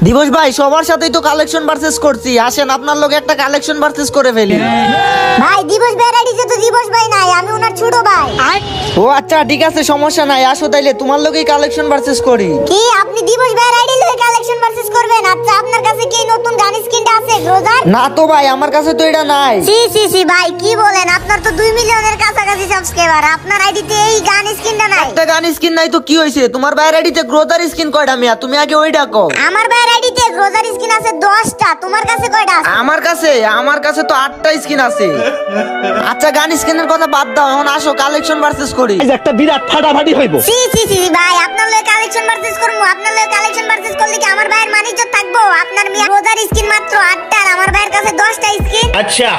দিবস ভাই সবার সাথেই তো কালেকশন পারচেজ করছি, আসেন আপনার লগে একটা কালেকশন পারচেজ করে ফেলি। ভাই দিবস ভাই রেডিতে তো দিবস ভাই নাই, আমি ওনার ছোট ভাই। ও আচ্ছা ঠিক আছে, সমস্যা নাই, আসো তাইলে তোমার লগেই কালেকশন পারচেজ করি। কি আপনি দিবস ভাই রেডি লয়ে কালেকশন পারচেজ করবেন? আচ্ছা আপনার কাছে কি নতুন গান স্কিনটা আছে গ্রোজার? না তো ভাই, আমার কাছে তো এটা নাই। সি ভাই কি বলেন, আপনার তো 2 মিলিয়নের কাছাকাছি সাবস্ক্রাইবার, আপনার আইডিতে এই গান স্কিনটা নাই। একটা গান স্কিন নাই তো কি হইছে? তোমার ভাইয়ের আইডিতে গ্রোজার স্কিন কয়টা মিয়া? তুমি আগে ওইটা কও। আমার ভাই আইডিতে গ্রোজার স্কিন আছে 10টা, তোমার কাছে কয়টা আছে? আমার কাছে তো 8টা স্কিন আছে। আচ্ছা গান স্কিনের কথা বাদ দাও, এখন আসো কালেকশন পারচেজ করি। একটা বিরাট ফাটাফাটি হইব। সি ভাই আপনার লয়ে কালেকশন পারচেজ করমু, আপনার লয়ে কালেকশন পারচেজ করলে কি আমার ভাইয়ের মানিজ্য থাকবো? আপনার মিয়া গ্রোজার স্কিন মাত্র 8টা, আর আমার ভাইয়ের কাছে 10টা স্কিন। আচ্ছা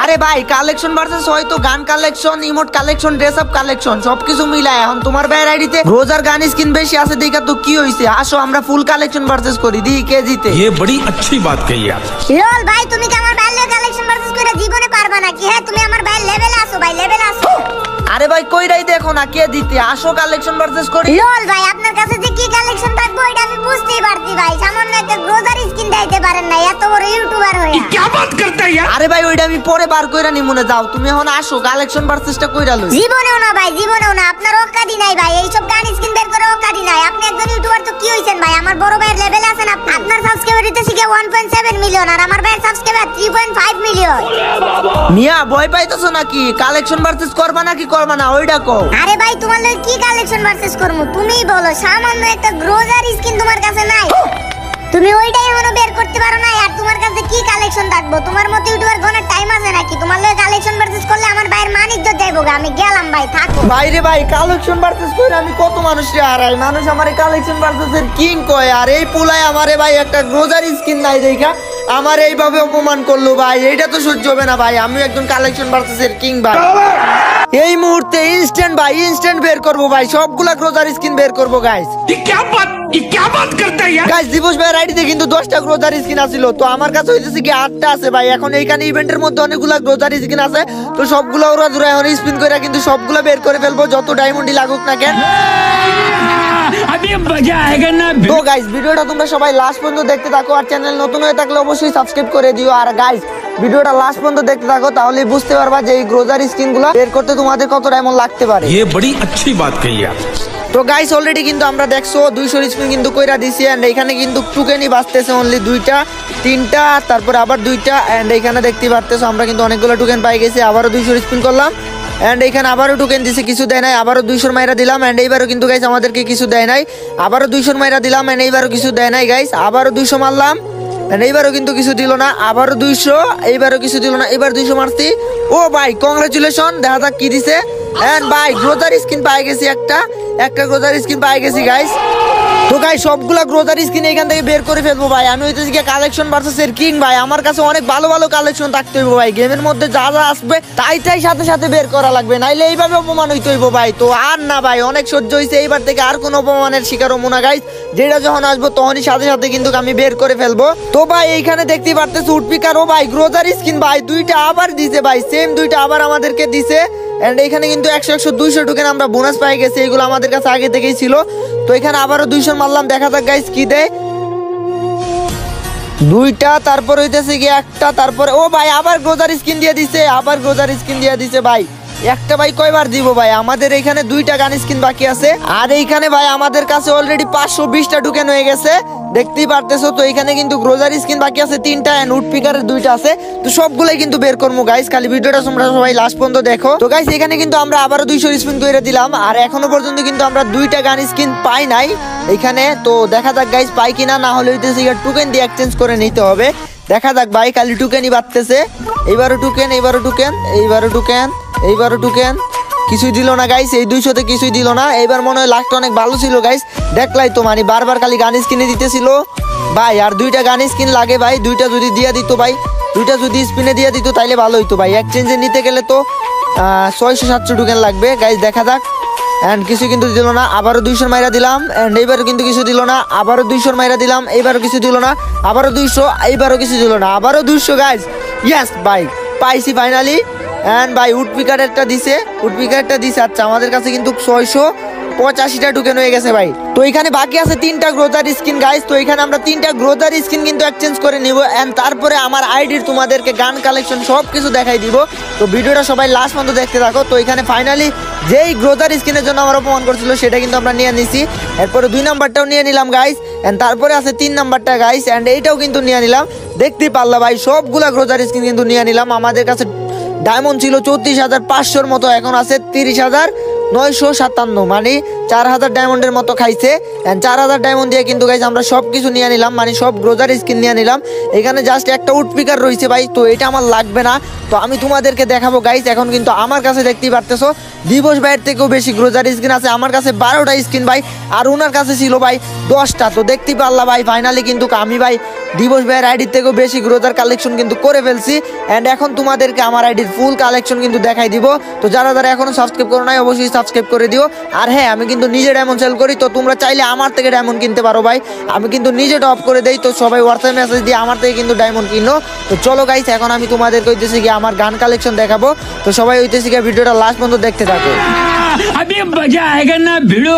আরে ভাই কালেকশন পারচেজ হয়তো গান collection, emote collection, dress up collection সবকিছু মিলায়। এখন তোমার ভাইয়ের আইডিতে গ্রোজার গান স্কিন বেশি আছে দেখা তো কি হইছে? আসো আমরা ফুল কালেকশন পারচেজ করি, দি কে জিতে। ये बड़ी अच्छी बात कही आप। লল ভাই তুমি কি আমার ভাইয়ের লয়ে কালেকশন পারচেজ করে জীবনে পারবা নাকি? হ্যাঁ তুমি আমার ভাইয়ের লেভেলে আসো ভাই, লেভেলে আসো। আরে ভাই কইরাই দেখো না কে জিতে, আসো কালেকশন পারচেজ করি। লল ভাই আপনার কাছে যে কি কালেকশন থাকবো এটা আমি বুঝতেই পারছি ভাই, সামান্য একটা গ্রোজার স্কিন দিতে পারেন না, এত বড় ইউটিউবার হয়ে। क्या बात करता है यार। আরে ভাই ওইটা আমি পরে বার কইরা নি, মনে যাও তুমি এখন আসো কালেকশন পারচেজটা কইরা লই। জীবনেও না ভাই, জীবনেও না, আপনার অকাদি নাই ভাই, এইসব গান স্কিন বের করে অকাদি নাই। আপনি একজন ইউটিউবার তো কি হইছেন ভাই? আমার বড় ভাইয়ের লেভেলে আছেন আপনি। আপনার সাবস্ক্রাইবার হইতেছে কি 1.7 মিলিয়ন, আর আমার ভাইয়ের সাবস্ক্রাইবার 3.5 মিলিয়ন। মিয়া ভয় পাইতেছো নাকি? কালেকশন পারচেজ করবা নাকি করবা না ওইটা কও। আরে ভাই তোমার লগে কি কালেকশন পারচেজ করমু তুমিই বলো, সামান্য একটা গ্রোজার স্কিন তোমার কাছে নাই, তুমি ওইটাই এখনো বের করতে পারো না, আর তোমার কাছে কি কালেকশন থাকবো? তোমার মতো ইউটিউবার গনের টাইম আছে নাকি? তোমার লগে কালেকশন পারচেজ করলে আমার ভাইয়ের মানিজ্য যাইবো গা, আমি গেলাম ভাই, থাকো। বাইরে ভাই কালেকশন পারচেজ কইরা আমি কত মানুষকে হারাই, মানুষ আমারে কালেকশন পারচেজের কিং কয়, আর এই পুলাই আমারে ভাই একটা গ্রোজার স্কিন নাই দেখা আমার এইভাবে অপমান করলো ভাই, এটা তো সহ্য হবে না ভাই। আমি একজন কালেকশন পারচেজের কিং ভাই, এই মুহূর্তে ইনস্ট্যান্ট বের করবো ভাই, সবগুলা গ্রোজার স্কিন বের করবো গাইস। ये क्या बात करता है यार। গাইস দিবস ভাইয়ের আইডিতে কিন্তু 10টা গ্রোজার স্কিন আছিল, তো আমার কাছে হইতেছে কি 8টা আছে ভাই। এখন এইখানে ইভেন্টের মধ্যে অনেকগুলা গ্রোজার স্কিন আছে, তো সবগুলা ওরা জোড়া এখন স্পিন করে কিন্তু সবগুলা বের করে ফেলবো, যত ডায়মন্ডই লাগুক না কেন। अभी मजा आएगा ना। তো গাইস ভিডিওটা তোমরা সবাই লাস্ট পর্যন্ত দেখতে থাকো, আর চ্যানেল নতুন হয়ে থাকলে অবশ্যই সাবস্ক্রাইব করে দিও। আর গাইস ভিডিওটা লাস্ট পর্যন্ত দেখতে থাকো, তাহলেই বুঝতে পারবা যে এই গ্রোজার স্কিনগুলো বের করতে তোমাদের কত ডায়মন্ড লাগতে পারে। ये बड़ी अच्छी बात कही आप। তো গাইস অলরেডি কিন্তু আমরা দেখছো 200 স্পিন কিন্তু কইরা দিছি, এন্ড এখানে কিন্তু টোকেনই বাঁচতেছে অনলি 2টা 3টা, তারপরে আবার 2টা, এন্ড এখানে দেখতে পারতেছো আমরা কিন্তু অনেকগুলো টোকেন পাই গেছি। আবারও 200 স্পিন করলাম, এন্ড এখানে আবারও টোকেন দিছে, কিছু দেয় নাই। আবারও 200 মাইরা দিলাম, এন্ড এইবারও কিন্তু গাইস আমাদেরকে কিছু দেয় নাই। আবারও 200 মাইরা দিলাম, এন্ড এইবারও কিছু দেয় নাই গাইস। আবারও 200 মারলাম, এন্ড এইবারও কিন্তু কিছু দিল না। আবারও 200, এইবারও কিছু দিল না। এবার 200 মারছি। ও ভাই কংগ্রাচুলেশন, দেখা যাক কি দিছে। এন্ড ভাই গ্রোজার স্কিন পাই গেছি, একটা গ্রোজার স্কিন পাই গেছি গাইস। তো গাইস সবগুলা গ্রোজার স্কিন এখান থেকে বের করে ফেলবো ভাই। আমি হইতেছি কি কালেকশন ভার্সেসের কিং ভাই, আমার কাছে অনেক ভালো ভালো কালেকশন থাকতে হইব ভাই। গেমের মধ্যে যা যা আসবে তাই সাথে সাথে বের করা লাগবে, নাইলে এইভাবে অপমান হইতে হইব ভাই। তো আর না ভাই, অনেক সহ্য হইছে, এইবার থেকে আর কোনো অপমানের শিকার হবো না গাইস। যেটা যখন আসবো তখনই সাথে সাথে কিন্তু আমি বের করে ফেলবো। তো ভাই এইখানে দেখতে পারতেছি উডপিকার, ও ভাই গ্রোজার স্কিন ভাই 2টা আবার দিছে ভাই, সেম 2টা আবার আমাদেরকে দিছে। এন্ড এখানে কিন্তু 100 200 টোকেন আমরা বোনাস পাই গেছি, এগুলো আমাদের কাছে আগে থেকেই ছিল। তো এখানে আবারও 200 মারলাম, দেখা যাক গাইস কি দেয়। 2টা, তারপর হইতেছে কি 1টা, তারপরে ও ভাই আবার গ্রোজার স্কিন দিয়ে দিছে, ভাই একটা ভাই কয়বার দিব ভাই? আমাদের এখানে 2টা গান স্কিন বাকি আছে, আর এইখানে ভাই আমাদের কাছে অলরেডি 520টা টোকেন হয়ে গেছে, দেখতেই পারতেছো। তো এখানে কিন্তু গ্রোজার স্কিন বাকি আছে 3টা, এন্ড উডপিকারের 2টা আছে, তো সবগুলাই কিন্তু বের করবো গাইস। খালি ভিডিওটা তোমরা সবাই লাস্ট পর্যন্ত দেখো। তো গাইস এখানে কিন্তু আমরা আবারও 200 স্পিন করে দিলাম, আর এখনো পর্যন্ত কিন্তু আমরা 2টা গান স্কিন পাই নাই এখানে। তো দেখা যাক গাইস পাই কিনা, না হলে হইতেছে টোকেন দিয়ে এক্সচেঞ্জ করে নিতে হবে। দেখা যাক ভাই, খালি টোকেনই বাড়তেছে। এইবারও টোকেন, কিছুই দিল না গাইস, এই 200তে কিছুই দিল না। এইবার মনে হয় লাখটা অনেক ভালো ছিল গাইস, দেখলাই তো মানে বারবার খালি গান স্কিনে দিতেছিল ভাই। আর 2টা গান স্কিন লাগে ভাই, 2টা যদি দিয়ে দিত ভাই, 2টা যদি স্পিনে দিয়ে দিত তাইলে ভালো হইতো ভাই। এক্সচেঞ্জে নিতে গেলে তো 600-700 টোকেন লাগবে গাইস, দেখা যাক। এন্ড কিছু কিন্তু দিল না, আবারও 200 মাইরা দিলাম, এন্ড এইবারও কিন্তু কিছু দিল না। আবারও 200 মাইরা দিলাম, এইবারও কিছু দিল না। আবারও 200, এইবারও কিছু দিল না। আবারও 200 গাইস, ইয়েস ভাই পাইছি ফাইনালি। এন্ড ভাই উডপিকার একটা দিছে। আচ্ছা আমাদের কাছে কিন্তু 600 85টা টোকেন হয়ে গেছে ভাই। তো এখানে বাকি আছে 3টা গ্রোজার স্কিন গাইস। তো এখানে আমরা 3টা গ্রোজার স্কিন কিন্তু এক্সচেঞ্জ করে নিব এন্ড তারপরে আমার আইডির তোমাদেরকে গান কালেকশন সব কিছু দেখাই দিব। তো ভিডিওটা সবাই লাস্ট পর্যন্ত দেখতে থাকো। তো এখানে ফাইনালি যেই গ্রোজার স্কিনের জন্য আমার অপমান করছিল সেটা কিন্তু আমরা নিয়ে নিছি। এরপরে 2 নাম্বারটাও নিয়ে নিলাম গাইস এন্ড তারপরে আছে 3 নাম্বারটা গাইস এন্ড এইটাও কিন্তু নিয়ে নিলাম। দেখতেই পারলা ভাই সবগুলা গ্রোজার স্কিন কিন্তু নিয়ে নিলাম। আমাদের কাছে ডায়মন্ড ছিল 34,500 মতো, এখন আছে 30,957, মানে 4,000 ডায়মন্ডের মতো খাইছে। 4,000 ডায়মন্ড দিয়ে কিন্তু গাইজ আমরা সব কিছু নিয়ে নিলাম, মানে সব গ্রোজার স্কিন নিয়ে নিলাম। এখানে জাস্ট একটা উডপিকার রয়েছে ভাই, তো এটা আমার লাগবে না। তো আমি তোমাদেরকে দেখাবো গাইজ। এখন কিন্তু আমার কাছে দেখতেই পারতেছো দিবস ভাইয়ের থেকেও বেশি গ্রোজার স্কিন আছে। আমার কাছে 12টা স্কিন ভাই, আর ওনার কাছে ছিল ভাই 10টা। তো দেখতেই পারলা ভাই ফাইনালি কিন্তু আমি ভাই দিবস ভাইয়ের আইডির থেকেও বেশি গ্রোজার কালেকশন কিন্তু করে ফেলছি। অ্যান্ড এখন তোমাদেরকে আমার আইডির ফুল কালেকশন কিন্তু দেখাই দিব। তো যারা যারা এখনো সাবস্ক্রাইব করো নাই অবশ্যই সাবস্ক্রাইব করে দিও। আর হ্যাঁ, আমি কিন্তু নিজে ডায়মন্ড সেল করি, তো তোমরা চাইলে আমার থেকে ডায়মন্ড কিনতে পারো ভাই। আমি কিন্তু নিজে টপ করে দেই, তো সবাই হোয়াটসঅ্যাপ মেসেজ দিয়ে আমার থেকে কিন্তু ডায়মন্ড কিনো। তো চলো গাইস, এখন আমি তোমাদেরকে হইতেছি গিয়ে আমার গান কালেকশন দেখাবো। তো সবাই হইতেছি গিয়ে ভিডিওটা লাস্ট পর্যন্ত দেখতে থাকো। अभी मजा आएगा ना भिड़ो।